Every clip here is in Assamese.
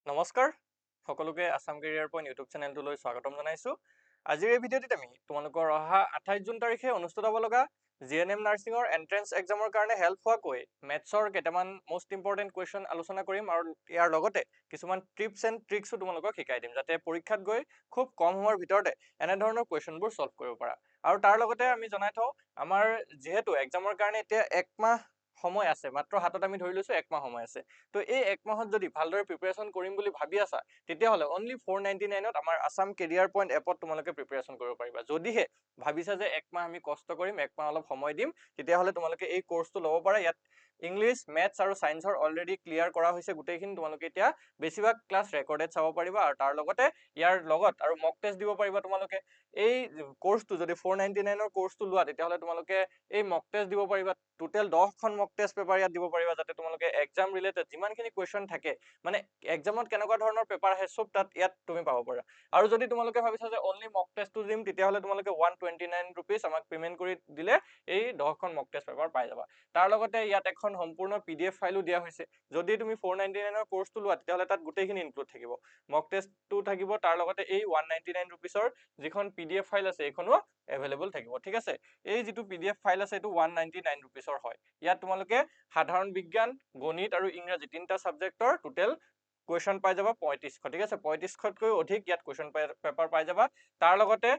নমস্কাৰ সকলোকে আসাম কেৰিয়াৰ পইণ্ট ইউটিউব চেনেলটোলৈ স্বাগতম জনাইছোঁ। আজিৰ এই ভিডিঅ'টিত আমি তোমালোকৰ অহা 28 জুন তাৰিখে অনুষ্ঠিত হ'ব লগা জিএনএম নাৰ্ছিঙৰ এণ্ট্ৰেন্স এক্সামৰ কাৰণে হেল্প হোৱাকৈ মেথছৰ কেইটামান মোষ্ট ইম্পৰ্টেণ্ট কুৱেশ্যন আলোচনা কৰিম আৰু ইয়াৰ লগতে কিছুমান টিপছ এণ্ড ট্ৰিক্সো তোমালোকক শিকাই দিম যাতে পৰীক্ষাত গৈ খুব কম সময়ৰ ভিতৰতে এনেধৰণৰ কুৱেশ্যনবোৰ ছল্ভ কৰিব পাৰা। আৰু তাৰ লগতে আমি জনাই থওঁ আমাৰ যিহেতু এক্সামৰ কাৰণে এতিয়া একমাহ সময় আছে, মাত্ৰ হাতত আমি ধৰি লৈছোঁ একমাহ সময় আছে। তো এই এক মাহত যদি ভালদৰে প্ৰিপাৰেশ্যন কৰিম বুলি ভাবি আছা তেতিয়াহ'লে অনলি 499ত আমাৰ আসাম কেৰিয়াৰ পইণ্ট এপত তোমালোকে প্ৰিপাৰেশ্যন কৰিব পাৰিবা। যদিহে ভাবিছা যে একমাহ আমি কষ্ট কৰিম, একমাহ অলপ সময় দিম, তেতিয়াহ'লে তোমালোকে এই কোৰ্চটো ল'ব পাৰা। ইয়াত ইংলিছ, মেথছ আৰু ছায়েন্সৰ অলৰেডি ক্লিয়াৰ কৰা হৈছে গোটেইখিনি। তোমালোকে এতিয়া বেছিভাগ ক্লাছ ৰেকৰ্ডেড চাব পাৰিবা আৰু তাৰ লগতে ইয়াৰ লগত আৰু মক টেষ্ট দিব পাৰিবা। তোমালোকে এই কোৰ্চটো যদি 499ৰ কোৰ্চটো লোৱা তেতিয়াহ'লে তোমালোকে এই মক টেষ্ট দিব পাৰিবা। টোটেল 10খন মক টেষ্ট পেপাৰ ইয়াত দিব পাৰিবা যাতে তোমালোকে এক্সাম ৰিলেটেড যিমানখিনি কুৱেশ্যন থাকে, মানে এক্সামত কেনেকুৱা ধৰণৰ পেপাৰ আহে চব তাত ইয়াত তুমি পাব পাৰা। আৰু যদি তোমালোকে ভাবিছা যে অনলি মক টেষ্টটো দিম তেতিয়াহ'লে তোমালোকে 129 ৰুপিজ আমাক পে'মেণ্ট কৰি দিলে এই 10খন মক টেষ্ট পেপাৰ পাই যাবা। তাৰ লগতে ইয়াত এখন সম্পূৰ্ণ PDF ফাইলো দিয়া হৈছে। যদি তুমি 499ৰ কোৰ্চটো লোৱা তেতিয়াহ'লে তাত গোটেইখিনি ইনক্লুড থাকিব, মক টেষ্টটো থাকিব, তাৰ লগতে এই 199 ৰুপিজৰ যিখন PDF ফাইল আছে এইখনো এভেইলেবল থাকিব। ঠিক আছে, এই যিটো PDF ফাইল আছে এইটো 199 ৰুপিজৰ হয়। ইয়াত তোমালোকে সাধাৰণ বিজ্ঞান, গণিত আৰু ইংৰাজী তিনিটা ছাবজেক্টৰ টোটেল কুৱেশ্যন পাই যাবা 3500। ঠিক আছে, 3500তকৈ অধিক ইয়াত কুৱেশ্যন পেপাৰ পাই যাবা। তাৰ লগতে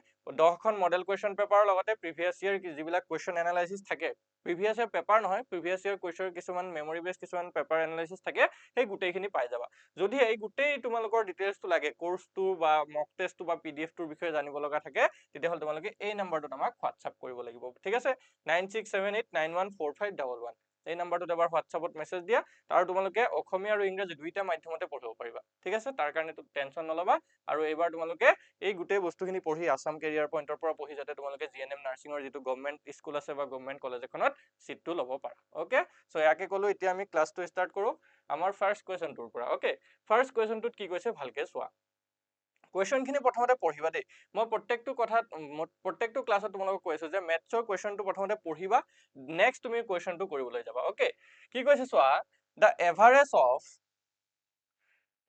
10খন মডেল কুৱেশ্যন পেপাৰৰ লগতে প্ৰিভিয়াছ ইয়েৰ যিবিলাক কুৱেশ্যন এনালাইচিছ থাকে, প্ৰিভিয়াছ ইয়েৰ পেপাৰ নহয়, প্ৰিভিয়াছ ইয়েৰ কুৱেশ্যন কিছুমান মেমৰি বেছ কিছুমান পেপাৰ এনালাইচিছ থাকে, সেই গোটেইখিনি পাই যাবা। যদি এই গোটেই তোমালোকৰ ডিটেইলছটো লাগে, কোৰ্চটো বা মক টেষ্টটো বা PDFটোৰ বিষয়ে জানিব লগা থাকে, তেতিয়াহ'লে তোমালোকে এই নাম্বাৰটোত আমাক হোৱাটছআপ কৰিব লাগিব। ঠিক আছে, 9678914511 এই নাম্বাৰটোত এবাৰ হোৱাটছআপত মেছেজ দিয়া আৰু তোমালোকে অসমীয়া আৰু ইংৰাজী দুইটা মাধ্যমতে পঢ়িব পাৰিবা। ঠিক আছে, তাৰ কাৰণে টেনশ্যন নল'বা। আৰু এইবাৰ তোমালোকে এই গোটেই বস্তুখিনি পঢ়ি আসাম কেৰিয়াৰ পইণ্টৰ পৰা পঢ়ি যাতে তোমালোকে জিএনএম নাৰ্ছিঙৰ যিটো গভৰ্ণমেণ্ট স্কুল আছে বা গভৰ্ণমেণ্ট কলেজ এখনত চিটটো ল'ব পাৰা। অ'কে, চ' ইয়াকে ক'লো, এতিয়া আমি ক্লাছটো ষ্টাৰ্ট কৰোঁ আমাৰ ফাৰ্ষ্ট কুৱেশ্যনটোৰ পৰা। অ'কে, ফাৰ্ষ্ট কুৱেশ্যনটোত কি কৈছে ভালকে চোৱা। কুৱেশ্যনখিনি প্ৰথমতে পঢ়িবা দেই। মই প্ৰত্যেকটো ক্লাছত তোমালোকক কৈ আছো যে মেথছৰ কুৱেশ্যনটো প্ৰথমতে পঢ়িবা, নেক্সট তুমি কুৱেশ্যনটো কৰিবলৈ যাবা। অ'কে, কি কৈছে চোৱা,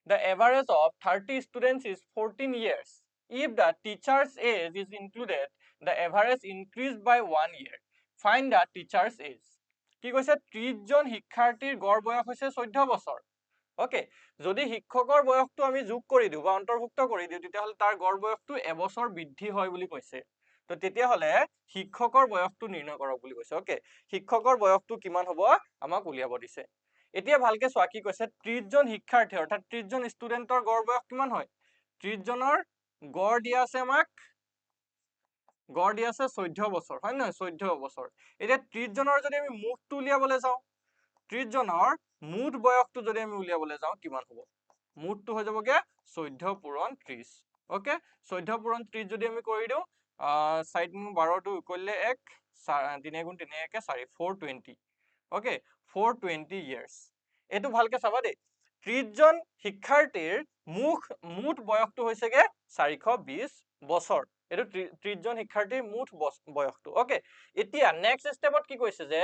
the average of 30 students is 14 years. If the teacher's age is included, the average increased by 1 year. Find the teacher's age. কি কৈছে, 30 জন শিক্ষাৰ্থীৰ গড় বয়স হৈছে 14 বছৰ। অ'কে, যদি শিক্ষকৰ বয়সটো আমি যোগ কৰি দিওঁ বা অন্তৰ্ভুক্ত কৰি দিওঁ তেতিয়াহ'লে তাৰ গড় বয়সটো এবছৰ বৃদ্ধি হয় বুলি কৈছে। তো তেতিয়াহ'লে শিক্ষকৰ বয়সটো নিৰ্ণয় কৰক বুলি কৈছে। অ'কে, শিক্ষকৰ বয়সটো কিমান হ'ব আমাক উলিয়াব দিছে। এতিয়া ভালকে চোৱা কি কৈছে, 30 জন শিক্ষাৰ্থী অৰ্থাৎ 30 জন ষ্টুডেণ্টৰ গড় বয়স কিমান হয়, 30 জনৰ গড় দিয়া আছে আমাক, গড় দিয়া আছে 14 বছৰ, হয় নহয়, 14 বছৰ। এতিয়া 30 জনৰ যদি আমি মুঠটো উলিয়াবলৈ যাওঁ, 30 জনৰ মুঠ বয়সটো যদি আমি উলিয়াবলৈ যাওঁ কিমান হ'ব, মুঠটো হৈ যাবগে 14 পূৰণ 30। অ'কে, 14 পূৰণ 30 যদি আমি কৰি দিওঁ, 4 × 12 কৰিলে 1, 3 × 3 = 4, 420। Okay, 420 years। এইটো ভালকে চাবা দেই, 30 জন শিক্ষাৰ্থীৰ মুঠ বয়সটো হৈছেগে 420 বছৰ। এইটো 30 জন শিক্ষাৰ্থীৰ মুঠ বয়সটো। অ'কে, এতিয়া নেক্সট ষ্টেপত কি কৈছে যে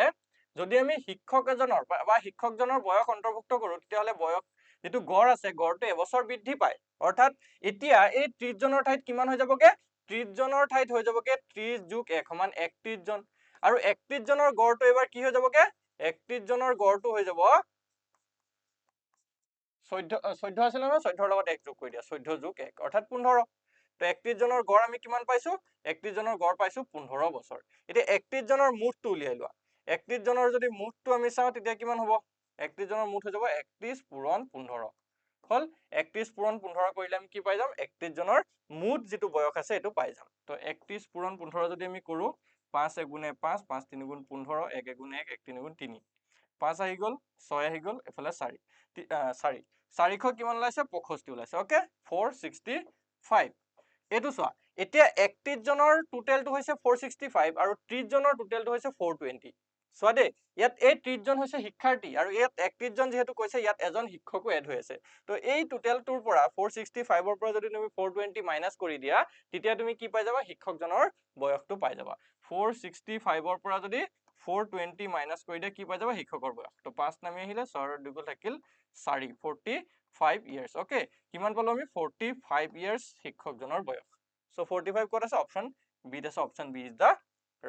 যদি আমি শিক্ষক এজনৰ বা শিক্ষকজনৰ বয়স অন্তৰ্ভুক্ত কৰো তেতিয়াহ'লে বয়স যিটো গড় আছে গড়টো এবছৰ বৃদ্ধি পায়। অৰ্থাৎ এতিয়া এই 30 জনৰ ঠাইত কিমান হৈ যাবগে, 30 জনৰ ঠাইত হৈ যাবগে 30 + 1 = 31 জন। আৰু 31 জনৰ গড়টো এবাৰ কি হৈ যাবগে, 31 জনৰ গড়টো হৈ যাব 14 আছিলে নহয়, 14ৰ লগত 1 যোগ কৰি দিয়া, 14 + 1 অৰ্থাৎ 15। তো 31 জনৰ গড় আমি কিমান পাইছো, 31 জনৰ গড় পাইছো 15 বছৰ। এতিয়া 31 জনৰ মুঠটো উলিয়াই লোৱা, 31 জনৰ যদি মুঠটো আমি চাওঁ তেতিয়া কিমান হ'ব, 31 জনৰ মুঠ হৈ যাব 31 পূৰণ 15 হ'ল। 31 পূৰণ 15 কৰিলে আমি কি পাই যাম, 31 জনৰ মুঠ যিটো বয়স আছে এইটো পাই যাম। তো 31 পূৰণ 15 যদি আমি কৰো, 5 × 1 = 5, 5 × 3 = 15, 1 × 1 = 1, 1 × 3 = 3, 5 আহি গ'ল, 6 আহি গ'ল, এফালে 4, 400 কিমান ওলাইছে, 65 ওলাইছে। অ'কে, 465। এইটো চোৱা, এতিয়া 31 জনৰ টোটেলটো হৈছে 465 আৰু 30 জনৰ টোটেলটো হৈছে 420। চোৱা দেই, ইয়াত এই 30 জন হৈছে শিক্ষাৰ্থী আৰু ইয়াত 31 জন যিহেতু কৈছে ইয়াত এজন শিক্ষকো এড হৈ আছে। তো এই টোটেলটোৰ পৰা 465ৰ পৰা যদি তুমি 420 মাইনাছ কৰি দিয়া তেতিয়া তুমি কি পাই যাবা, শিক্ষকজনৰ বয়সটো পাই যাবা। 465ৰ পৰা যদি 420 মাইনাছ কৰি দিয়া কি পাই যাবা, শিক্ষকৰ বয়স। তো 5 নামি আহিলে, 6 ৰ 2 থাকিল 4, 45 years. Okay, কিমান পালো আমি 45 years শিক্ষকজনৰ বয়স. So 45 ক'ত আছে? অপশ্যন বিত আছে. Option B is the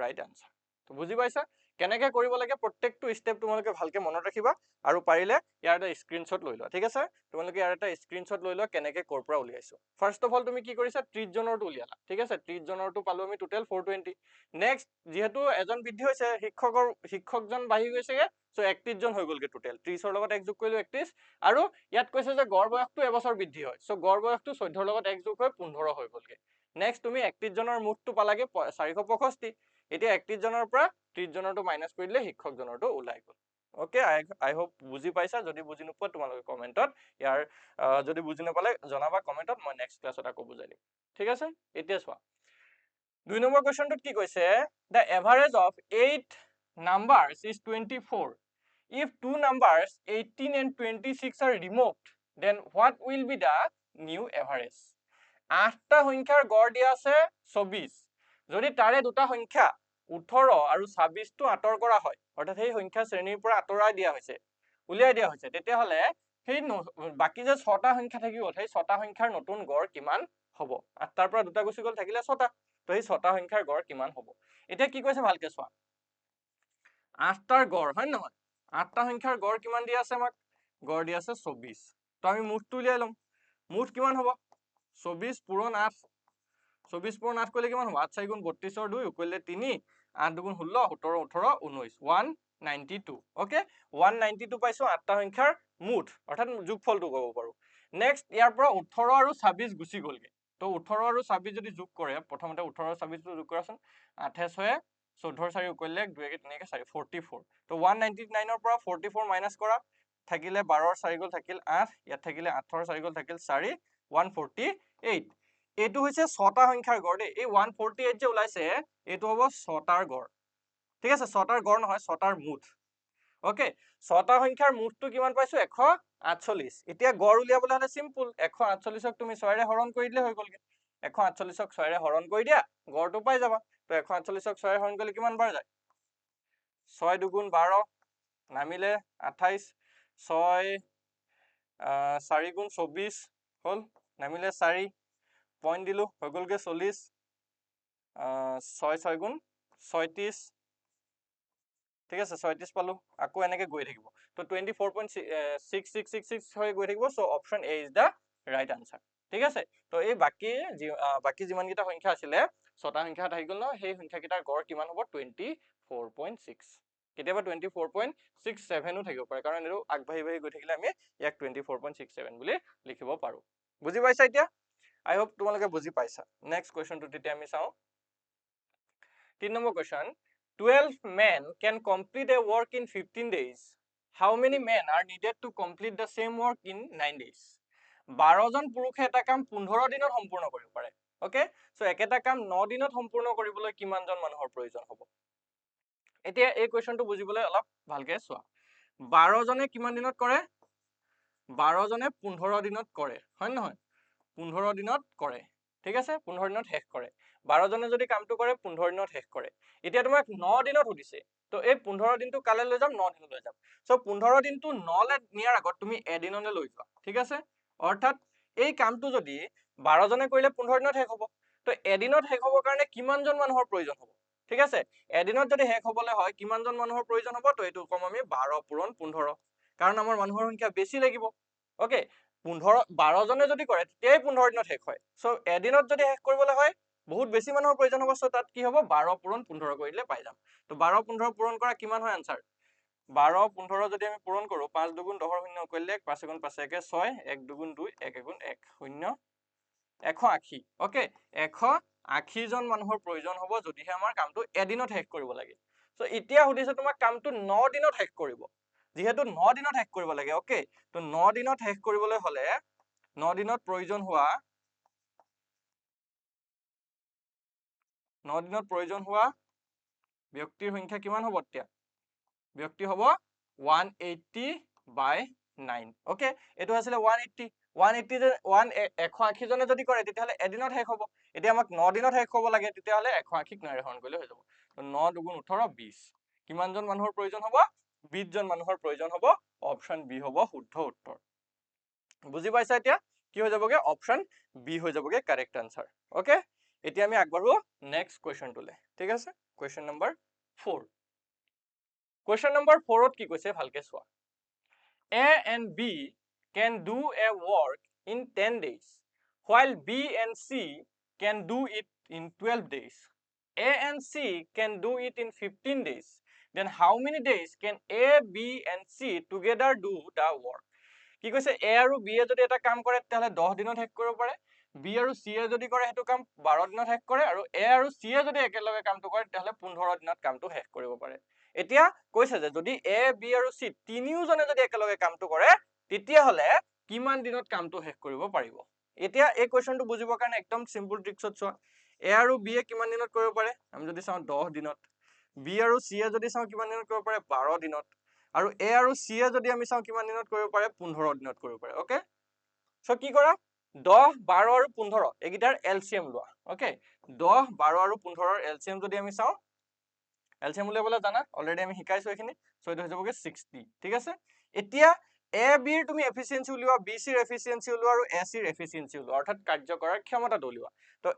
right answer. তো বুজি পাইছা কেনেকৈ কৰিব লাগে প্ৰত্যেকটো ষ্টেপ তোমালোকে ভালকৈ মনত ৰাখিবা আৰু পাৰিলে ইয়াৰ এটা স্ক্ৰীনশ্বট লৈ লোৱা. ঠিক আছে, তোমালোকে ইয়াৰ এটা স্ক্ৰীনশ্বট লৈ লোৱা কেনেকৈ ক'ৰ পৰা উলিয়াইছো. ফাৰ্ষ্ট অফ অল তুমি কি কৰিছা? 30 জনৰটো উলিয়ালা. ঠিক আছে, 30 জনৰটো পালো আমি টোটেল 420. নেক্সট যিহেতু এজন বৃদ্ধি হৈছে, শিক্ষকজন বাঢ়ি গৈছেগে, চ' 31 জন হৈ গ'লগে টোটেল. 30ৰ লগত 1 যোগ কৰিলো 31, আৰু ইয়াত কৈছে যে গড় বয়সটো এবছৰ বৃদ্ধি হয়, চ' গড় বয়সটো 14ৰ লগত 1 যোগ হৈ 15 হৈ গ'লগে. নেক্সট তুমি 31 জনৰ মুঠটো পালাগে 465. এতিয়া 31 জনৰ পৰা 30 জনৰটো মাইনাছ কৰি দিলে শিক্ষকজনৰটো ওলাই গ'ল. অ'কে, আই হোপ বুজি পাইছা. যদি বুজি নোপোৱা তোমালোকে কমেণ্টত ইয়াৰ যদি বুজি নাপালে জনাবা কমেণ্টত, মই নেক্সট ক্লাছত আকৌ বুজাই দিম. ঠিক আছে, এতিয়া চোৱা 2 নম্বৰ কুৱেশ্যনটোত কি কৈছে? The average of 8 numbers is 24. If 2 numbers 18 and 26 are removed, then what will be the new average? 8টা সংখ্যাৰ গড় দিয়া আছে 24. যদি তাৰে দুটা সংখ্যা 18 আৰু 26টো আঁতৰ কৰা হয়, অৰ্থাৎ সেই সংখ্যা শ্ৰেণীৰ পৰা আঁতৰাই দিয়া হৈছে, উলিয়াই দিয়া হৈছে, তেতিয়াহ'লে সেই বাকী যে 6টা সংখ্যা থাকি গ'ল, সেই 6টা সংখ্যাৰ নতুন গড় কিমান হ'ব? 8টাৰ পৰা দুটা গুচি গ'ল, থাকিলে 6টা. তো সেই 6টা সংখ্যাৰ গড় কিমান হ'ব? এতিয়া কি কৈছে ভালকে চোৱা, 8টাৰ গড় হয় নহয়, 8টা সংখ্যাৰ গড় কিমান দিয়া আছে? আমাক গড় দিয়া আছে 24. তো আমি মুঠটো উলিয়াই ল'ম. মুঠ কিমান হ'ব? 24 পূৰণ 8. 24 পূৰণ 8 কৰিলে কিমান হ'ব? 8 4 গুণ 32ৰ 2 কৰিলে 3, 8 2 গুণ 16, 17 18 19, 192. অ'কে, 192 পাইছো 8টা সংখ্যাৰ মুঠ, অৰ্থাৎ যোগফলটো ক'ব পাৰো. নেক্সট ইয়াৰ পৰা 18 আৰু 26 গুচি গ'লগে. তো 18 আৰু 26 যদি যোগ কৰে, প্ৰথমতে 18 আৰু 26টো যোগ কৰাচোন. 8 6 14 4 কৰিলে 2 3 4 44. তো 199ৰ পৰা 44 মাইনাছ কৰা, থাকিলে 12ৰ 4 গ'ল, থাকিল 8, ইয়াত থাকিলে 8ৰ 4 গ'ল, থাকিল 4, 148. এইটো হৈছে 6টা সংখ্যাৰ গড় দেই. এই 148 যে ওলাইছে, এইটো হ'ব 6টাৰ গড়. ঠিক আছে, 6টাৰ গড় নহয়, 6টাৰ মুঠ. অ'কে, 6টা সংখ্যাৰ মুঠটো কিমান পাইছো? 148. এতিয়া গড় উলিয়াবলৈ হ'লে চিম্পুল, 148ক তুমি 6ৰে হৰণ কৰি দিলে হৈ গ'লগে. 148ক 6ৰে হৰণ কৰি দিয়া, গড়টো পাই যাবা. তো 148ক 6ৰে হৰণ কৰিলে কিমান বাৰ যায়? 6 2 গুণ 12, নামিলে 28, 6 4 গুণ 24 হ'ল, নামিলে 4, পইণ্ট দিলো, হৈ গ'লগে 40, 6 6 গুণ 36. ঠিক আছে, 36 পালো, আকৌ এনেকে গৈ থাকিব. তো 24.6666 হৈ গৈ থাকিব. So' option A is the right answer. ঠিক আছে, তো এই বাকী যিমানকেইটা সংখ্যা আছিলে, 6টা সংখ্যা থাকি গ'ল ন, সেই সংখ্যাকেইটাৰ গড় কিমান হ'ব? 24.6. কেতিয়াবা 24.67ও থাকিব পাৰে, কাৰণ এইটো আগবাঢ়ি গৈ থাকিলে আমি ইয়াক 24.67 বুলি লিখিব পাৰো. বুজি পাইছা এতিয়া? আই হোপ তোমালোকে বুজি পাইছা. নেক্সট কুৱেশ্যনটো তেতিয়া আমি চাওঁ. 3 number question, 12 men can complete a work in 15 days. How many men are needed to complete the same work in 9 days? 12 জন পুৰুষে এটা কাম 15 দিনত সম্পূৰ্ণ কৰিব পাৰে. অ'কে, চ' একেটা কাম 9 দিনত সম্পূৰ্ণ কৰিবলৈ কিমানজন মানুহৰ প্ৰয়োজন হ'ব? এতিয়া এই কুৱেশ্যনটো বুজিবলৈ অলপ ভালকে চোৱা. 12 জনে কিমান দিনত কৰে? 12 জনে 15 দিনত কৰে, হয় নহয়? 15 দিনত কৰে. ঠিক আছে, 15 দিনত শেষ কৰে. 12 জনে যদি কামটো কৰে 15 দিনত শেষ কৰে. এতিয়া তোমাক 9 দিনত সুধিছে, তো এই 15 দিনটো কালে লৈ যাম? 9 দিনত লৈ যাম. চ' 15 দিনটো 9লে নিয়াৰ আগত তুমি এদিনলৈ লৈ যোৱা. ঠিক আছে, অৰ্থাৎ এই কামটো যদি 12 জনে কৰিলে 15 দিনত শেষ হ'ব, তো এদিনত শেষ হ'বৰ কাৰণে কিমানজন মানুহৰ প্ৰয়োজন হ'ব? ঠিক আছে, এদিনত যদি শেষ হ'বলৈ হয় কিমানজন মানুহৰ প্ৰয়োজন হ'ব? তো এইটো কম আমি 12 পূৰণ 15, কাৰণ আমাৰ মানুহৰ সংখ্যা বেছি লাগিব. অ'কে, 12 জনে যদি কৰে তেতিয়াই 15 দিনত শেষ হয়। চ' এদিনত যদি শেষ কৰিবলৈ হয় বহুত বেছি মানুহৰ প্ৰয়োজন হ'ব। চ' তাত কি হ'ব? 12 পূৰণ 15 কৰি দিলে পাই যাম. তো 12 15 পূৰণ কৰা কিমান হয় আনসাৰ? 12 15 যদি আমি পূৰণ কৰো, 5 2 গুণ 10 শূন্য কৰিলে 5 গুণ 5 1 6, 1 2 গুণ 2, 1 গুণ 1 0, 180. অ'কে, 180 জন মানুহৰ প্ৰয়োজন হ'ব যদিহে আমাৰ কামটো এদিনত শেষ কৰিব লাগে. চ' এতিয়া সুধিছে তোমাক কামটো 9 দিনত শেষ কৰিব, যিহেতু 9 দিনত শেষ কৰিব লাগে। অ'কে, তো 9 দিনত শেষ কৰিবলৈ হ'লে 9 দিনত প্ৰয়োজন হোৱা ব্যক্তিৰ সংখ্যা কিমান হ'ব? এতিয়া ব্যক্তি হ'ব 180/9. অ'কে, এইটো আছিলে 180. 180 জনে যদি কৰে তেতিয়াহ'লে এদিনত শেষ হ'ব। এতিয়া আমাক 9 দিনত শেষ হ'ব লাগে, তেতিয়াহ'লে 180ক 9ৰে হৰণ কৰিলে হৈ যাব. 9 2 গুণ 18 20. কিমানজন মানুহৰ প্ৰয়োজন হ'ব? 20 জন মানুহৰ প্ৰয়োজন হ'ব. অপশ্যন বি হ'ব শুদ্ধ উত্তৰ. বুজি পাইছা এতিয়া কি হৈ যাবগে অপশন বি হৈ যাবগে কাৰেক্ট আনসাৰ ওকে এতিয়া আমি আগবাঢ়ো নেক্সট কুৱেশ্যনটোলে ঠিক আছে কুৱেশ্যন নম্বৰ 4 কুৱেশ্যন নম্বৰ 4 ত কি কৈছে ভালকে চোৱা A and B can do a work in 10 days while B and C can do it in 12 days A and C can do it in 15 days then how many days can A B and C together do the work কি কৈছে A আৰু B যদি এটা কাম কৰে তেতিয়াহলে 10 দিনত শেষ কৰিব পাৰে B আৰু C যদি কৰে হেতু কাম 12 দিনত শেষ কৰে আৰু A আৰু C যদি একেলগে কামটো কৰে তেতিয়াহলে 15 দিনত কামটো শেষ কৰিব পাৰে এতিয়া কৈছে যে যদি A B আৰু C তিনিওজনে যদি একেলগে কামটো কৰে তেতিয়াহলে কিমান দিনত কামটো শেষ কৰিব পাৰিব এতিয়া এই কোৱেশ্চনটো বুজিবৰ কাৰণে একদম সিম্পল ট্ৰিক্সত চোৱা A আৰু B কিমান দিনত কৰিব পাৰে আমি যদি চাও 10 দিনত B আৰু C যদি চাও কিমান দিনত কৰিব পাৰে 12 দিনত আৰু A আৰু C যদি আমি চাও কিমান দিনত কৰিব পাৰে 15 দিনত কৰিব পাৰে ওকে সো কি কৰা 10 12 আৰু 15 এগিটাৰ এলসিএম লোৱা ওকে 10 12 আৰু 15 ৰ এলসিএম যদি আমি চাও এলসিএম উলিয়াবলৈ জানা অলৰেডি আমি শিকাইছো এখিনি সো এটা হৈ যাবগে 60 ঠিক আছে এতিয়া A B ৰ তুমি এফিচিয়েন্সি উলিওৱা B C ৰ এফিচিয়েন্সি উলিওৱা আৰু A C ৰ এফিচিয়েন্সি উলিওৱা অৰ্থাৎ কাৰ্য কৰাৰ ক্ষমতাটো উলিওৱা তো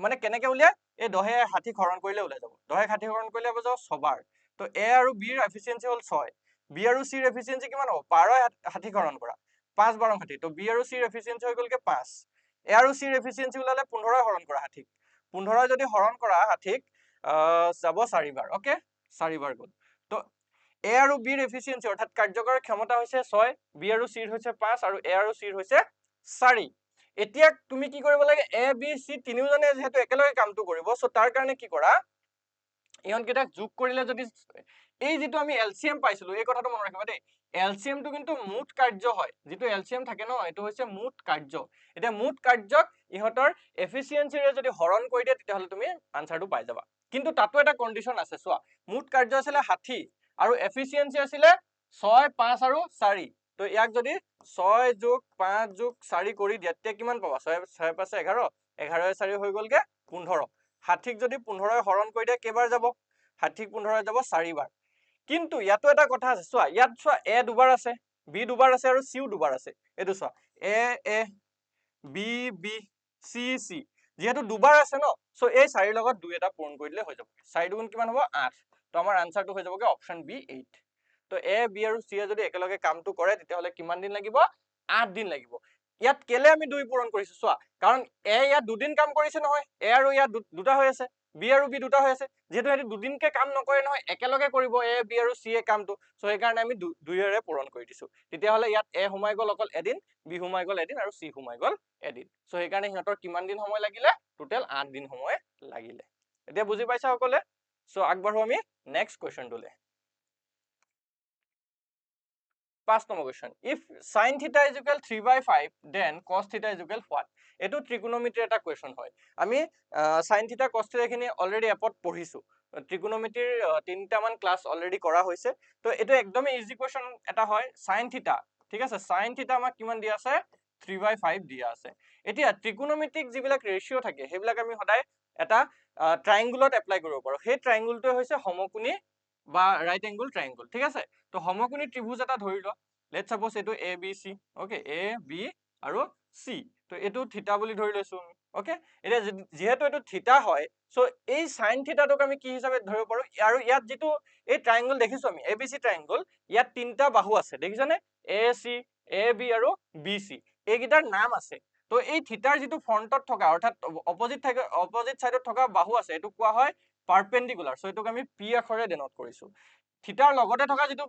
মানে কেনেকে উলিয়া এই 10 এ 60 হৰণ কৰিলে উলাই যাব 10 এ 60 হৰণ কৰিলে যাব ছবাৰ তো A আৰু B ৰ এফিচিয়েন্সি হল 6 B আৰু C ৰ এফিচিয়েন্সি কিমান হ'ব 12 60 হৰণ কৰা 5 12 60 তো B আৰু C ৰ এফিচিয়েন্সি হৈ গলকে 5 A আৰু C ৰ এফিচিয়েন্সি উলালে 15 হৰণ কৰা 60 15 যদি হৰণ কৰা 60 যাব 4 বাৰ ওকে 4 বাৰ গল তো A আৰু B ৰ এফিচিয়েন্সি অৰ্থাৎ কাৰ্যকৰৰ ক্ষমতা হৈছে 6 B আৰু C ৰ হৈছে 5 আৰু A আৰু C ৰ হৈছে 4 এতিয়া তুমি কি কৰিব লাগে A B C তিনিওজনে যেহেতু একেলগে কামটো কৰিব সো তাৰ কাৰণে কি কৰা ইহন কেইটা যোগ কৰিলে যদি এই যেটো আমি এলসিএম পাইছিলো এই কথাটো মনত ৰাখিবা দেই এলসিএম টো কিন্তু মুঠ কাৰ্য হয় যেটো এলসিএম থাকে ন এটো হৈছে মুঠ কাৰ্য এটা মুঠ কাৰ্যক ইহতৰ এফিচিয়েন্সিৰে যদি হৰণ কৰি দিয়ে তেতিয়া হলে তুমি আনসাৰটো পাই যাবা কিন্তু তাতো এটা কন্ডিশন আছে চোৱা মুঠ কাৰ্য আছিল 60 আৰু এফিচিয়েন্সি আছিল 6 5 আৰু 4 তো ইয়াক যদি 6 + 5 + 4 কৰি দিয়া তে কিমান পাবা 6 6 5 11 11 4 হৈ গলগে 15 60 যদি 15 হৰণ কৰি দিয়া কেবাৰ যাব 60 15 যাব 4 বাৰ কিন্তু ইয়াতো এটা কথা আছে চোৱা ইয়াত চোৱা A দুবাৰ আছে B দুবাৰ আছে আৰু C দুবাৰ আছে এটো চোৱা A B B C C যেহেতু দুবাৰ আছে ন সো এই 4 লগত 2 এটা পূৰণ কৰি দিলে হৈ যাব 4 দুগুণ কিমান হ'ব 8 তো আমাৰ আনসাৰটো হৈ যাবগে অপশন বি 8 তো A B আৰু C যদি একেলগে কামটো কৰে তেতিয়া হলে কিমান দিন লাগিব 8 দিন লাগিব ইয়াত কেলে আমি 2 পূৰণ কৰিছো চোৱা কাৰণ A ইয়াত দুদিন কাম কৰিছে নহয় A আৰু ইয়াত দুটা হৈ আছে B আৰু B দুটা হৈ আছে যেহেতু এটি দুদিনকে কাম নকৰে নহয় একেলগে কৰিব A B আৰু C কামটো সো এই কাৰণে আমি 2 এৰে পূৰণ কৰি দিছো তেতিয়া হলে ইয়াত A হুমাই গল অকল এদিন B হুমাই গল এদিন আৰু C হুমাই গল এদিন সো এই কাৰণে হিহঁতৰ কিমান দিন সময় লাগিলে টোটাল 8 দিন সময় লাগিলে এতিয়া বুজি পাইছা সকলে সো আগবাঢ়ো আমি নেক্সট কোৱেশ্চনটোলে 5 নম্বৰ question if sin theta is equal 3/5 then cos theta is equal what এটো ত্ৰিকোণমিতিৰ এটা কোৱেশ্চন হয় আমি sin theta cos theta খিনি অলৰেডি এপত পঢ়িছো ত্ৰিকোণমিতিৰ তিনটা মান ক্লাস অলৰেডি কৰা হৈছে তো এটো একদম ইজি কোৱেশ্চন এটা হয় sin theta ঠিক আছে sin theta আমাক কিমান দিয়া আছে 3/5 দিয়া আছে এতিয়া ত্ৰিকোণমিতিক যিবিলাক ৰেশিও থাকে হেবিলাক আমি সদায় এটা ট্ৰায়াঙ্গলত এপ্লাই কৰিব পাৰো সেই ট্ৰায়াঙ্গলটো হৈছে সমকোণী বা ৰাইট এংগল ট্ৰায়াঙ্গল ঠিক আছে তো সমকোণী ত্ৰিভুজ এটা ধৰি ল লেটস সাপোজ এটো ABC ওকে A B আৰু C তো এটো থিটা বুলি ধৰি লৈছো ওকে এটা যেহেতু এটো থিটা হয় সো এই sin থিটাটোক আমি কি হিচাপে ধৰিব পাৰো আৰু ইয়াত যেটো এই ট্ৰায়াঙ্গল দেখিছো আমি ABC ট্ৰায়াঙ্গল ইয়াত তিনটা বাহু আছে দেখিছানে AC AB আৰু BC এইগিটাৰ নাম আছে তো এই থিটাৰ যেটো ফ্ৰন্টত থকা অৰ্থাৎ অপজিট সাইডত থকা বাহু আছে এটো কোৱা হয় পাৰপেন্ডিকুলাৰ সো এটোক আমি P আখৰে ডিনোট কৰিছো থিটাৰ লগতে থকা যেটো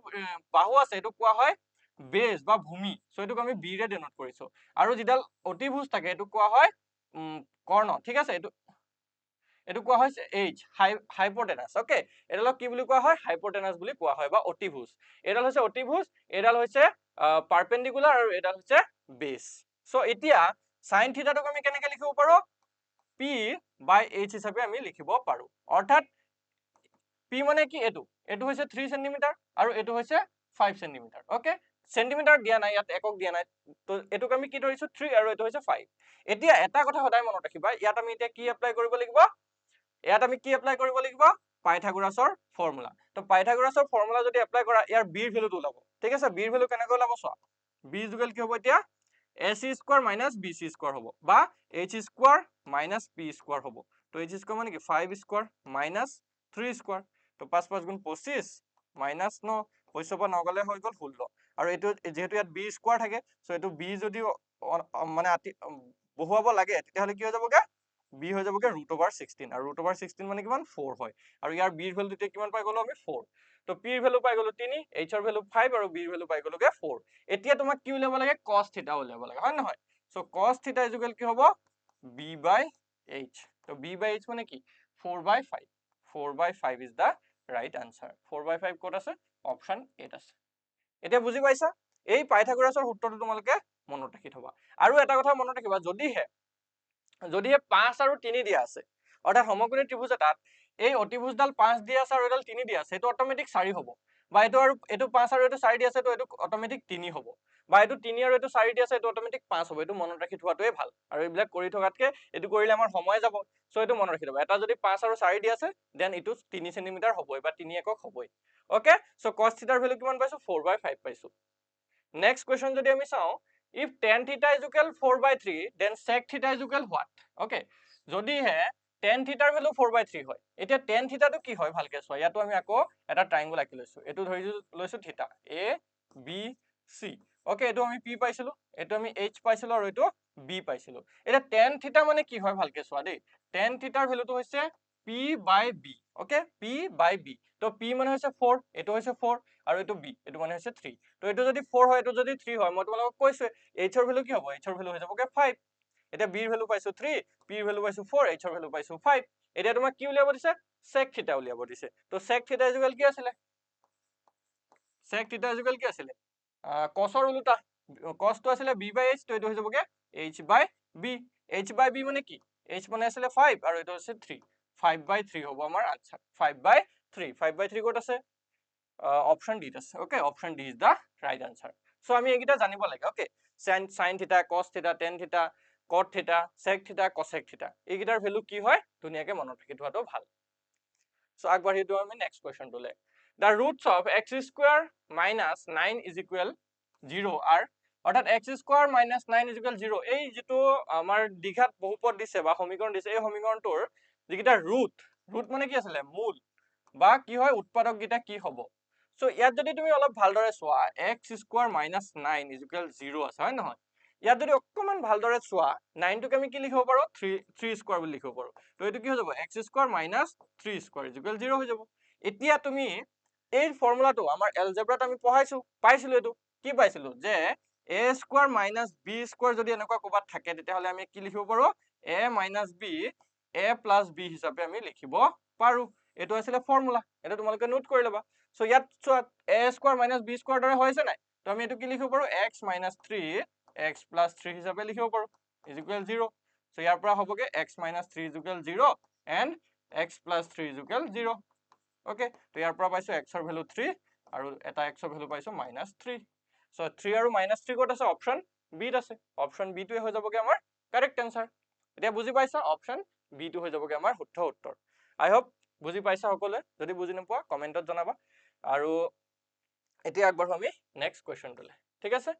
বাহু আছে এটো কোৱা হয় বেজ বা ভূমি সো এটোক আমি B ৰে ডিনোট কৰিছো আৰু যিডাল অতিভুজ থাকে এটো কোৱা হয় কৰ্ণ ঠিক আছে এটো কোৱা হয় H হাইপোটেনাস ওকে এডালক কি বুলি কোৱা হয় হাইপোটেনাস বুলি কোৱা হয় বা অতিভুজ এডাল হৈছে অতিভুজ এডাল হৈছে পাৰপেন্ডিকুলাৰ আৰু এডাল হৈছে বেজ সো এতিয়া sin থিটাটোক আমি কেনেকৈ লিখিব পাৰো P/H হিচাপে আমি লিখিব পাৰো অৰ্থাৎ P মানে কি এটো হৈছে 3 cm আৰু এটো হৈছে 5 cm ওকে সেন্টিমিটার দিয়া নাই ইয়াত একক দিয়া নাই তো এটোক আমি কি ধৰিছো 3 আৰু এটো হৈছে 5 এতিয়া এটা কথা সদায় মনত ৰাখিবা ইয়াত আমি এতিয়া কি এপ্লাই কৰিব লাগিব ইয়াত আমি কি এপ্লাই কৰিব লাগিব পাইথাগোৰাছৰ ফৰ্মুলা তো পাইথাগোৰাছৰ ফৰ্মুলা যদি এপ্লাই কৰা ইয়াৰ b ৰ ভ্যালুটো ওলাব ঠিক আছে b ৰ ভ্যালু কেনেকৈ ওলাব চোৱা b ইকুৱেল কি হ'ব এতিয়া AC square minus BC square হব বা H square minus P square হব তো H স্কোয়ার মানে কি 5 স্কোয়ার মাইনাস 3 স্কোয়ার তো 5 5 গুণ 25 মাইনাস 9 25 পৰা 9 গলে হৈ গল 16 আৰু এটো যেহেতু ইয়াত B স্কোয়াৰ থাকে সো এটো B যদি মানে বহুৱাব লাগে তেতিয়াহলে কি হৈ যাবগে B হৈ যাবগে √16 আৰু √16 মানে কিমান 4 হয় আৰু ইয়াৰ B ৰ ভ্যালু তেতিয়া কিমান পাই গলো আমি 4 তো P ৰ ভ্যালু পাই গলো 3 H ৰ ভ্যালু 5 আৰু B ৰ ভ্যালু পাই গলোগে 4 এতিয়া তোমাক কি উলিয়াব লাগে cos θ উলিয়াব লাগে হয় নহয় সো cos θ ইকুৱেল কি হ'ব B/H তো B/H মানে কি 4/5 4/5 is the right answer 4/5 ক'ত আছে অপচন 8 আছে এতিয়া বুজি পাইছা এই পাইথাগোৰাছৰ সূত্ৰটো তোমালোকে মনত ৰাখি থবা আৰু এটা কথা মনত ৰাখিবা যদিহে 5 আৰু 3 দিয়া আছে অৰ্থাৎ সমকোণী ত্ৰিভুজ এটাত এই অতিভুজডাল 5 দিয়া আছে আৰু এডাল 3 দিয়া আছে এটো অটোমেটিক 4 হ'ব বা এটো 5 আৰু এটো 4 দিয়া আছে তো এটো অটোমেটিক 3 হ'ব বা এটো 3 আৰু এটো 4 দিয়া আছে এটো অটোমেটিক 5 হ'ব এটো মনত ৰাখি থোৱাটোৱে ভাল আৰু এইবিলাক কৰি থকাতকে এটো কৰিলে আমাৰ সময় যাব সো এটো মনত ৰাখি থবা এটা যদি 5 আৰু 4 দিয়া আছে দেন ইটো 3 সেন্টিমিটাৰ হ'বই বা 3 একক হ'বই ওকে সো cos θ ৰ ভ্যালু কিমান পাইছো 4/5 পাইছো নেক্সট কোৱেশ্চন যদি আমি চাও if tan θ is equal 4/3 then sec θ is equal what okay যদি হে tan θ ৰ ভ্যালু 4/3 হয় এতিয়া tan θ টো কি হয় ভালকে চোৱা ইয়াতো আমি আকৌ এটা ট্ৰায়াঙ্গল আঁকি লৈছো এটো ধৰি লৈছো θ a b c ওকে এটো আমি p পাইছিলো এটো আমি h পাইছিলো আৰু এটো b পাইছিলো এটা tan θ মানে কি হয় ভালকে চোৱা দেই tan θ ৰ ভ্যালুটো হৈছে p/b ওকে p/b তো p মানে হৈছে 4 এটো হৈছে 4 আৰু এটো b এটো মানে হৈছে 3 তো এটো যদি 4 হয় এটো যদি 3 হয় মই তোমালোকক কৈছো h ৰ ভ্যালু কি হ'ব h ৰ ভ্যালু হৈ যাবগে 5 এটা b ৰ ভ্যালু পাইছো 3 p ৰ ভ্যালু পাইছো 4 h ৰ ভ্যালু পাইছো 5 এতিয়া তোমাক কি উলিয়াব দিছে sec θ উলিয়াব দিছে তো sec θ ইকুৱেল কি আছিলে sec θ ইকুৱেল কি আছিলে cos ৰ উল্টা cos টো আছিলে b/h তো এটো হৈ যাবগে h/b h/b মানে কি h মানে আছিলে 5 আৰু এটো আছে 3 5/3 হ'ব আমাৰ আনসার 5/3 5/3 ক'ত আছে অপশন ডি আছে okay option D is the right answer so আমি এইকিটা জানিব লাগে okay sin θ cos θ tan θ cot θ sec θ cosec θ এইকিটাৰ value কি হয় ধুনিয়াকে মনত ৰাখি থোৱাটো ভাল সো আগবাঢ়ি দিও আমি next কোৱেশ্চনটোলে the roots of x square minus 9 is equal 0 are অৰ্থাৎ x square minus 9 is equal 0 এই যেটো আমাৰ দ্বিঘাত বহুপদ দিছে বা সমীকৰণ দিছে এই সমীকৰণটোৰ যিকিটা ৰুট মানে কি আছিল মূল বা কি হয় উৎপাদক গিটা কি হ'ব সো ইয়াত যদি তুমি অলপ ভালদৰে চোৱা x square minus 9 is equal 0 আছে হয় নহয় ইয়াত যদি অকমান ভালদৰে চোৱা 9 টোক আমি কি লিখিব পাৰো 3 স্কয়াৰ বুলি লিখিব পাৰো তো এটো কি হৈ যাব x square minus 3 square is equal 0 হৈ যাব এতিয়া তুমি এই ফৰ্মুলাটো আমাৰ এলজেব্ৰাত আমি পাইছিলো এটো কি পাইছিলো যে a square minus b square যদি এনেকুৱা ক'বাত থাকে তেতিয়াহলে আমি কি লিখিব পাৰো a minus b a plus b হিচাপে আমি লিখিব পাৰো এটো আছিল ফৰ্মুলা এটা তোমালোকে নোট কৰি লবা সো ইয়াত চোৱা a square minus b square দৰে হৈছে নাই তো আমি এটো কি লিখিব পাৰো x minus 3 x plus 3 হিচাপে লিখিব পাৰো is equal 0 সো ইয়াৰ পৰা হ'বগে x minus 3 is equal 0 and x plus 3 is equal 0 okay তো ইয়াৰ পৰা পাইছো x ৰ ভ্যালু 3 আৰু এটা x ৰ ভ্যালু পাইছো -3 সো 3 আৰু -3 ক'ত আছে অপশন বি ত আছে অপশন বি টোৱে হৈ যাবগে আমাৰ কাৰেক্ট আনসাৰ এতিয়া বুজি পাইছা অপশন বি টো হৈ যাবগে আমাৰ শুদ্ধ উত্তৰ আই হোপ বুজি পাইছা সকলে যদি বুজি নপোৱা কমেন্টত জনাবা আৰু এতিয়া আগবাঢ়ো আমি নেক্সট কোৱেশ্চনটোলে ঠিক আছে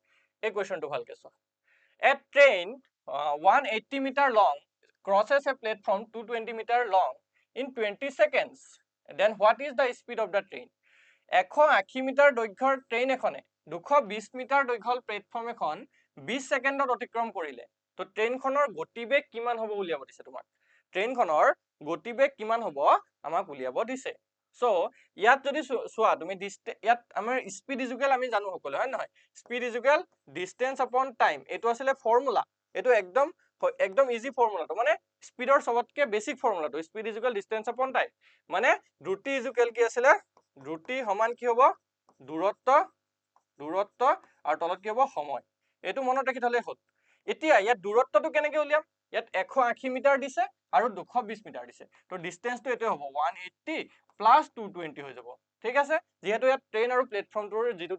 এই কোৱেশ্চনটো ভালকে চোৱা a train 180 meter long crosses a platform 220 meter long in 20 seconds then what is the speed of the train 180 metre দৈৰ্ঘ্যৰ ট্ৰেইন এখনে 220 মিটাৰ দৈৰ্ঘ্যৰ প্লেটফৰ্ম এখন 20 সেকেন্ডত অতিক্ৰম কৰিলে তো ট্ৰেইনখনৰ গতিবেগ কিমান হ'ব উলিয়াব দিছে তোমাক ট্ৰেইনখনৰ গতিবেগ কিমান হ'ব আমাক উলিয়াব দিছে সো ইয়াত যদি চোৱা তুমি ইয়াত আমাৰ স্পীড ইকুৱেল আমি জানো সকলো হয় নহয় speed equal distance upon time এটো আছিল ফৰ্মুলা এটো একদম ইজি ফৰ্মুলাটো মানে স্পীডৰ সবতকে বেসিক ফৰ্মুলাটো speed equal distance upon time মানে দ্ৰুতি ইকুৱেল কি আছিল দ্ৰুতি সমান কি হ'ব দূৰত্ব আৰু তলত কি হ'ব সময় এটো মনত ৰাখি থলে হ'ল এতিয়া ইয়াত দূৰত্বটো কেনেকৈ উলিয়াম ইয়াত 180 মিটাৰ দিছে আৰু 220 মিটাৰ দিছে তো ডিসটেন্সটো এটো হ'ব 180 প্লাস 220 হৈ যাব ঠিক আছে যেহেতু ইয়াত ট্ৰেইন আৰু প্লেটফৰ্মটোৰ যেটো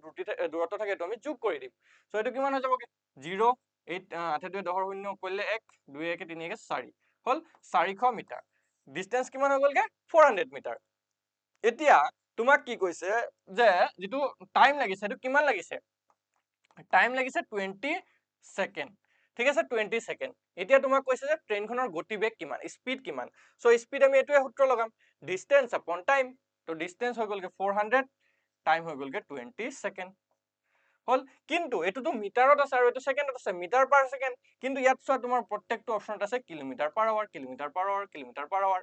দূৰত্ব থাকে এটো আমি যোগ কৰি দিম সো এটো কিমান হৈ যাবগে 0 8 8 2 10 শূন্য কৰিলে 1 2 1 3 1 4 হল 400 মিটাৰ ডিসটেন্স কিমান হৈ গলগে 400 মিটাৰ এতিয়া তোমাক কি কৈছে যে যেটো টাইম লাগিছে এটো কিমান লাগিছে টাইম লাগিছে 20 সেকেন্ড ঠিক আছে 20 সেকেন্ড এতিয়া তোমাক কৈছে যে ট্ৰেইনখনৰ গতিবেগ কিমান স্পীড কিমান সো স্পীড আমি এটোৱে সূত্ৰ লগাম ডিসটেন্স আপন টাইম তো ডিসটেন্স হৈ গলকে 400 টাইম হৈ গলকে 20 সেকেন্ড হল কিন্তু এটোতো মিটাৰত আছে আৰু এটো সেকেন্ডত আছে মিটাৰ পাৰ সেকেন্ড কিন্তু ইয়াত চোৱা তোমাৰ প্ৰত্যেকটো অপচনত আছে kilometre per hour kilometre per hour kilometre per hour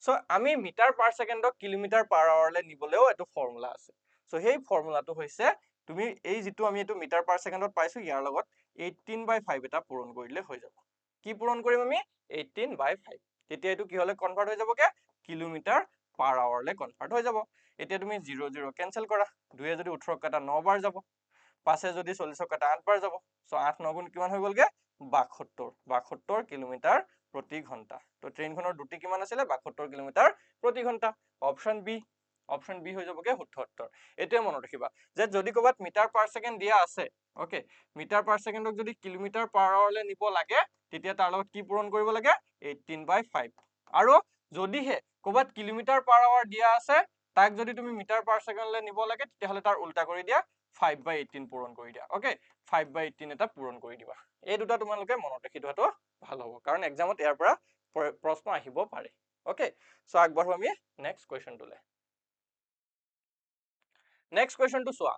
so আমি মিটাৰ পাৰ সেকেন্ডক কিলোমিটাৰ পাৰ আৱাৰলে নিবলেও এটো ফৰ্মুলা আছে সো সেই ফৰ্মুলাটো হৈছে তুমি এই যেটো আমি এটো মিটাৰ পাৰ সেকেন্ডত পাইছো ইয়াৰ লগত 18/5 এটা পূৰণ কৰিলে হৈ যাব কি পূৰণ কৰিম আমি 18/5 তেতিয়া এটো কি হলে কনভাৰ্ট হৈ যাবকে কিলোমিটাৰ পাৰ আৱাৰলে কনভাৰ্ট হৈ যাব এতিয়া তুমি 0 0 কেনসেল কৰা 2 এ যদি 18 কাটা 9 বাৰ যাব 5 এ যদি 40 কাটা 8 বাৰ যাব সো 8 9 গুণ কিমান হৈ গলগে 72 কিলোমিটাৰ প্ৰতি ঘন্টা তো ট্ৰেইনখনৰ দুটি কিমান আছিল 72 কিলোমিটাৰ প্ৰতি ঘন্টা অপচন বি হৈ যাবগে 77 এতে মনত ৰাখিবা যে যদি কবাত মিটাৰ পাৰ সেকেন্ড দিয়া আছে ওকে মিটাৰ পাৰ সেকেন্ডক যদি কিলোমিটাৰ পাৰ আৱাৰলে নিব লাগে তেতিয়া তাৰ লগত কি পূৰণ কৰিব লাগে 18/5 আৰু যদিহে কবাত কিলোমিটাৰ পাৰ আৱাৰ দিয়া আছে তাক যদি তুমি মিটাৰ পাৰ সেকেন্ডলে নিব লাগে তেতিয়া হলে তাৰ উল্টা কৰি দিয়া 5/18 পূৰণ কৰি দিয়া ওকে 5/18 এটা পূৰণ কৰি দিবা এই দুটা তোমালোকে মনত ৰাখি থোৱাটো ভাল হ'ব কাৰণ এক্সামত ইয়াৰ পৰা প্ৰশ্ন আহিব পাৰে ওকে সো আগবাঢ়ো আমি নেক্সট কোৱেশ্চনটোলে নেক্সট কোৱেশ্চনটো চোৱা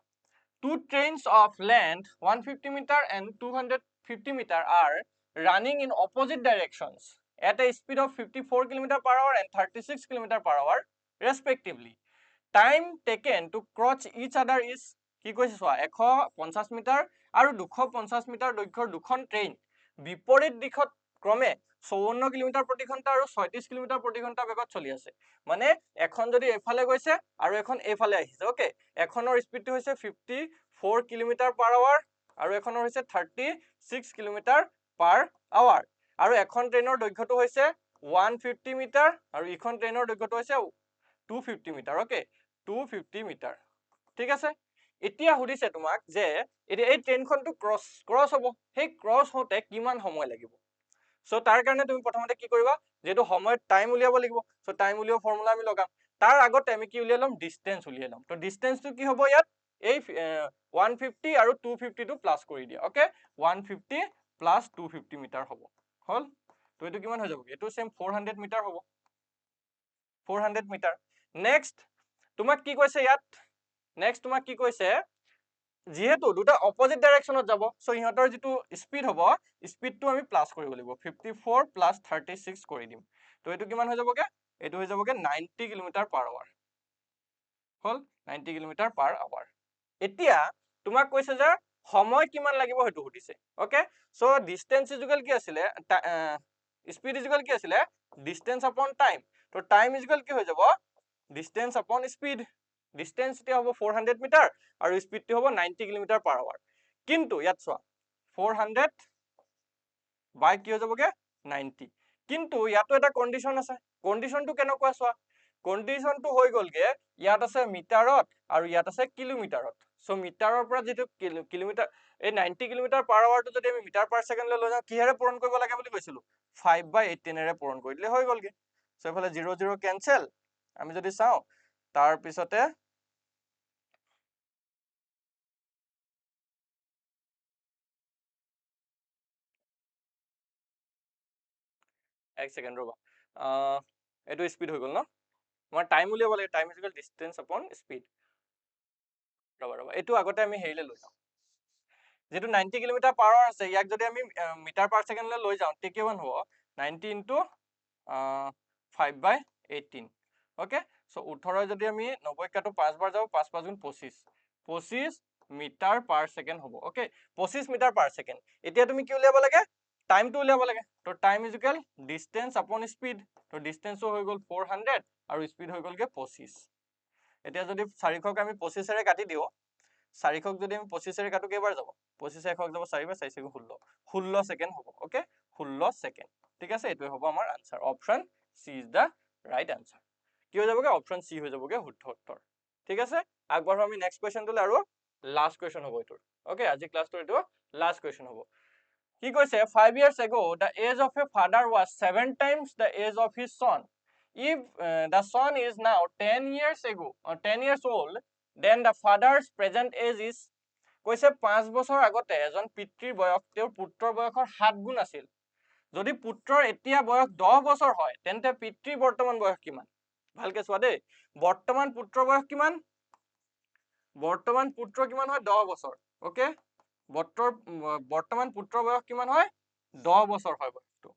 two trains of length 150 meter and 250 meter are running in opposite directions at a speed of 54 km per hour and 36 km per hour respectively time taken to cross each other is কি কৈছে চোৱা 150 মিটাৰ আৰু 250 মিটাৰ দৈৰ্ঘ্যৰ দুখন ট্ৰেইন বিপৰীত দিশত ক্ৰমে 54 কিলোমিটাৰ প্ৰতি ঘণ্টা আৰু 36 কিলোমিটাৰ প্ৰতি ঘণ্টা বেগত চলি আছে মানে এখন যদি এফালে গৈছে আৰু এখন এফালে আহিছে ওকে এখনৰ স্পীডটো হৈছে 54 কিলোমিটাৰ পাৰ আৱাৰ আৰু এখনৰ হৈছে 36 কিলোমিটাৰ পাৰ আৱাৰ আৰু এখন ট্ৰেইনৰ দৈৰ্ঘ্যটো হৈছে 150 মিটাৰ আৰু ইখন ট্ৰেইনৰ দৈৰ্ঘ্যটো হৈছে 250 মিটাৰ ওকে 250 মিটাৰ ঠিক আছে এতিয়া হুদিছে তোমাক যে এই ট্ৰেইনখনটো ক্ৰস হ'ব সেই ক্ৰস হতে কিমান সময় লাগিব সো তাৰ কাৰণে তুমি প্ৰথমতে কি কৰিবা যেটো সময় টাইম উলিয়াব লাগিব সো টাইম উলিয়াও ফৰ্মুলা আমি লগাম তাৰ আগতে আমি কি উলিয়াই লম ডিসটেন্স উলিয়াই লম তো ডিসটেন্সটো কি হ'ব ইয়াত এই 150 আৰু 250 টো প্লাস কৰি দিয়া ওকে 150 প্লাস 250 মিটাৰ হ'ব হল তো এটো কিমান হৈ যাব এটো সেম 400 মিটাৰ হ'ব 400 মিটাৰ নেক্সট তোমাক কি কৈছে ইয়াত নেক্সট তোমাক কি কৈছে যেহেতু দুটা অপোজিট ডাইৰেকশনত যাব সো ইহঁতৰ যেটো স্পীড হ'ব স্পীডটো আমি প্লাস কৰিব লাগিব 54 প্লাস 36 কৰি দিম তো এটো কিমান হৈ যাবগে এটো হৈ যাবগে 90 কিলোমিটাৰ পাৰ আৱাৰ হল 90 কিলোমিটাৰ পাৰ আৱাৰ এতিয়া তোমাক কৈছে যে সময় কিমান লাগিব হেতু সুধিছে ওকে সো ডিসটেন্স ইকুয়াল কি আছিল স্পীড ইকুয়াল কি আছিল ডিসটেন্স আপন টাইম তো টাইম ইকুয়াল কি হৈ যাব ডিসটেন্স আপন স্পীড ডিসটেন্স তে হ'ব 400 মিটাৰ আৰু স্পীডটো হ'ব 90 কিলোমিটাৰ পাৰ আৱাৰ কিন্তু ইয়াত চোৱা 400 বাই কি হৈ যাবগে 90 কিন্তু ইয়াতো এটা কন্ডিশন আছে কন্ডিশনটো কেনেকুৱা চোৱা কন্ডিশনটো হৈ গলগে ইয়াত আছে মিটাৰত আৰু ইয়াত আছে কিলোমিটাৰত সো মিটাৰৰ পৰা যেটো কিলোমিটাৰ এই 90 কিলোমিটাৰ পাৰ আৱাৰটো যদি আমি মিটাৰ পাৰ সেকেন্ডলৈ লৈ যাওঁ কিহেৰে পূৰণ কৰিব লাগে বুলি কৈছিলো 5/18 এৰে পূৰণ কৰি দিলে হৈ গলগে সো এফালে 0 0 কেনসেল আমি যদি চাও তাৰ পিছতে এক সেকেন্ড ৰবা এটো স্পীড হৈ গল ন মই টাইম উলিয়াব লাগে টাইম ইজ ইকুয়াল ডিসটেন্স আপন স্পীড ৰবা এটো আগতে আমি হেৰিলে লৈ যাও যেটো 90 কিলোমিটাৰ পাৰ আৱাৰ আছে ইয়াক যদি আমি মিটাৰ পাৰ সেকেন্ডলৈ লৈ যাও তে কিমান হ'ব 90 ইনটু 5/18 ওকে সো 18 যদি আমি 90 কাটো 5 বাৰ যাও 5 5 গুণ 25 25 মিটাৰ পাৰ সেকেন্ড হ'ব ওকে 25 মিটাৰ পাৰ সেকেন্ড এতিয়া তুমি কি উলিয়াব লাগে টাইমটো উলিয়াব লাগে তো টাইম ইজ ইকুয়াল ডিসটেন্স আপন স্পীড তো ডিসটেন্সও হৈ গল 400 আৰু স্পীড হৈ গলগে 25 এতিয়া যদি 400ক আমি 25 এৰে কাটি দিও 400ক যদি আমি 25 এৰে কাটো কেইবাৰ যাব 25 100ক যাব 4 বাৰ 4 4 16 16 সেকেন্ড হ'ব ওকে 16 সেকেন্ড ঠিক আছে এটোই হ'ব আমাৰ answer option C is the right answer কি হৈ যাবগে অপশন সি হৈ যাবগে শুদ্ধ উত্তৰ ঠিক আছে আগবাঢ়ো আমি নেক্সট কোৱেশ্চনটোলে আৰু লাষ্ট কোৱেশ্চন হ'ব এটোৰ ওকে আজি ক্লাছটোৰ এটো লাষ্ট কোৱেশ্চন হ'ব কি কৈছে 5 years ago the age of a father was 7 times the age of his son if the son is now 10 years ago or 10 years old then the father's present age is কৈছে 5 বছৰ আগতে এজন পিতৃৰ বয়স তেওঁৰ পুত্ৰৰ বয়সৰ 7 গুণ আছিল। যদি পুত্ৰৰ এতিয়া বয়স 10 বছৰ হয় তেন্তে পিতৃৰ বৰ্তমান বয়স কিমান? ভালকে চোৱা দেই। বৰ্তমান পুত্ৰৰ বয়স কিমান? বৰ্তমান পুত্ৰ কিমান হয়? 10 বছৰ। ওকে, বৰ্তমান পুত্ৰৰ বয়স কিমান হয়? 10 বছৰ হয় বয়সটো।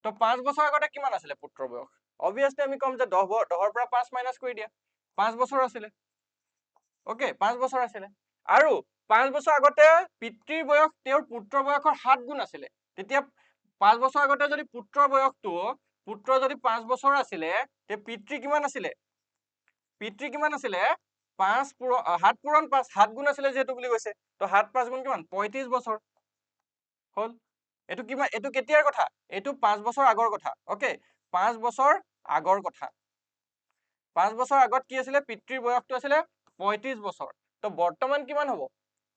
তো 5 বছৰ আগতে কিমান আছিলে পুত্ৰৰ বয়স? অবভিয়াছলি আমি কম যে 10ৰ পৰা 5 মাইনাছ কৰি দিয়া। 5 বছৰ আছিলে। ওকে, 5 বছৰ আছিলে। আৰু 5 বছৰ আগতে পিতৃৰ বয়স তেওঁৰ পুত্ৰৰ বয়সৰ 7 গুণ আছিলে। তেতিয়া 5 বছৰ আগতে যদি পুত্ৰৰ বয়সটো পুত্ৰ যদি 5 বছৰ আছিলে তে পিতৃ কিমান আছিলে? পিতৃ কিমান আছিলে? 7 পূৰণ 5, 7 গুণ আছিলে যিহেতু বুলি কৈছে। তো 7 5 গুণ কিমান? 35 বছৰ হ'ল। এইটো কিমান? এইটো কেতিয়াৰ কথা? এইটো 5 বছৰ আগৰ কথা। ওকে, 5 বছৰ আগৰ কথা। 5 বছৰ আগত কি আছিলে? পিতৃৰ বয়সটো আছিলে 35 বছৰ। তো বৰ্তমান কিমান হ'ব?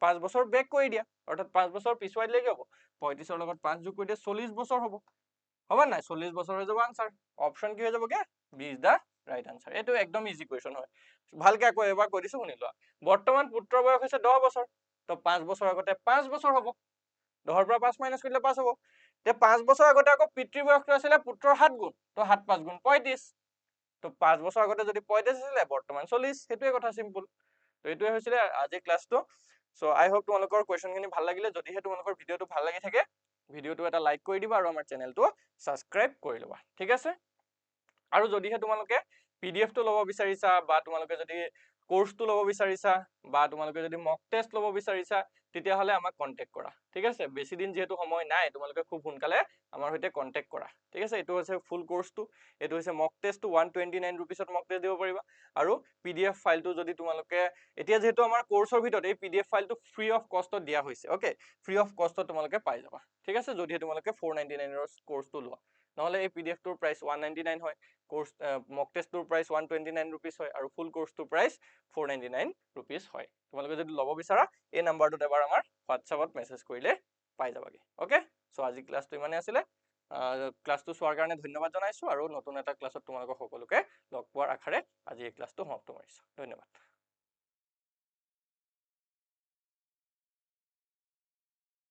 5 বছৰ বেক কৰি দিয়া, অৰ্থাৎ 5 বছৰ পিছুৱাই দিলে কি হ'ব? 35ৰ লগত 5 যোগ কৰি দিয়ে 40 বছৰ হ'ব। হ'ব নাই? 40 বছৰ হৈ যাব আনসাৰ। অপশ্যন কি হৈ যাবগে? B is the right answer. এইটো একদম ইজি কুৱেশ্যন হয়। ভালকে আকৌ এবাৰ কৈ দিছো শুনি লোৱা। বৰ্তমান পুত্ৰৰ বয়স হৈছে 10 বছৰ। তো 5 বছৰ আগতে 5 বছৰ হ'ব। 10ৰ পৰা 5 মাইনাছ কৰিলে 5 হ'ব। তে 5 বছৰ আগতে আকৌ পিতৃৰ বয়সটো আছিলে পুত্ৰৰ 7 গুণ। তো 7 5 গুণ 35। তো 5 বছৰ আগতে যদি 35 আছিলে বৰ্তমান 40, সেইটোৱে কথা চিম্পল। তো এইটোৱে হৈছিলে আজিৰ ক্লাছটো। চ' আই হোপ তোমালোকৰ কুৱেশ্যনখিনি ভাল লাগিলে। যদিহে তোমালোকৰ ভিডিঅ'টো ভাল লাগি থাকে ভিডিঅ'টো এটা লাইক কৰি দিবা আৰু আমাৰ চেনেলটো ছাবস্ক্ৰাইব কৰি ল'বা, ঠিক আছে? আৰু যদিহে তোমালোকে PDF টো ল'ব বিচাৰিছা বা তোমালোকে যদি কোৰ্চটো ল'ব বিচাৰিছা বা তোমালোকে যদি মক টেষ্ট ল'ব বিচাৰিছা তেতিয়াহ'লে আমাক কণ্টেক্ট কৰা, ঠিক আছে? বেছি দিন যিহেতু সময় নাই তোমালোকে খুব সোনকালে আমাৰ সৈতে কণ্টেক্ট কৰা, ঠিক আছে? এইটো হৈছে ফুল কোৰ্চটো, এইটো হৈছে মক টেষ্টটো 129 ৰুপিছত মক টেষ্ট দিব পাৰিবা। আৰু PDF ফাইলটো যদি তোমালোকে এতিয়া যিহেতু আমাৰ কোৰ্চৰ ভিতৰত এই PDF ফাইলটো ফ্ৰী অফ কষ্টত দিয়া হৈছে, ওকে? ফ্ৰী অফ কষ্টত তোমালোকে পাই যাবা, ঠিক আছে? যদিহে তোমালোকে 499ৰ কোৰ্চটো লোৱা। নহ'লে এই PDF টোৰ প্ৰাইচ 199 হয়, কোৰ্চ মক টেষ্টটোৰ প্ৰাইচ 129 ৰুপিছ হয় আৰু ফুল কোৰ্চটোৰ প্ৰাইচ 499 ৰুপিছ হয়। তোমালোকে যদি ল'ব বিচাৰা এই নাম্বাৰটোত এবাৰ আমাৰ হোৱাটছআপত মেছেজ কৰিলে পাই যাবাগে, ওকে? চ' আজি ক্লাছটো ইমানেই আছিলে। ক্লাছটো চোৱাৰ কাৰণে ধন্যবাদ জনাইছো আৰু নতুন এটা ক্লাছত তোমালোকক সকলোকে লগ পোৱাৰ আশাৰে আজি এই ক্লাছটো সমাপ্ত কৰিছো। ধন্যবাদ।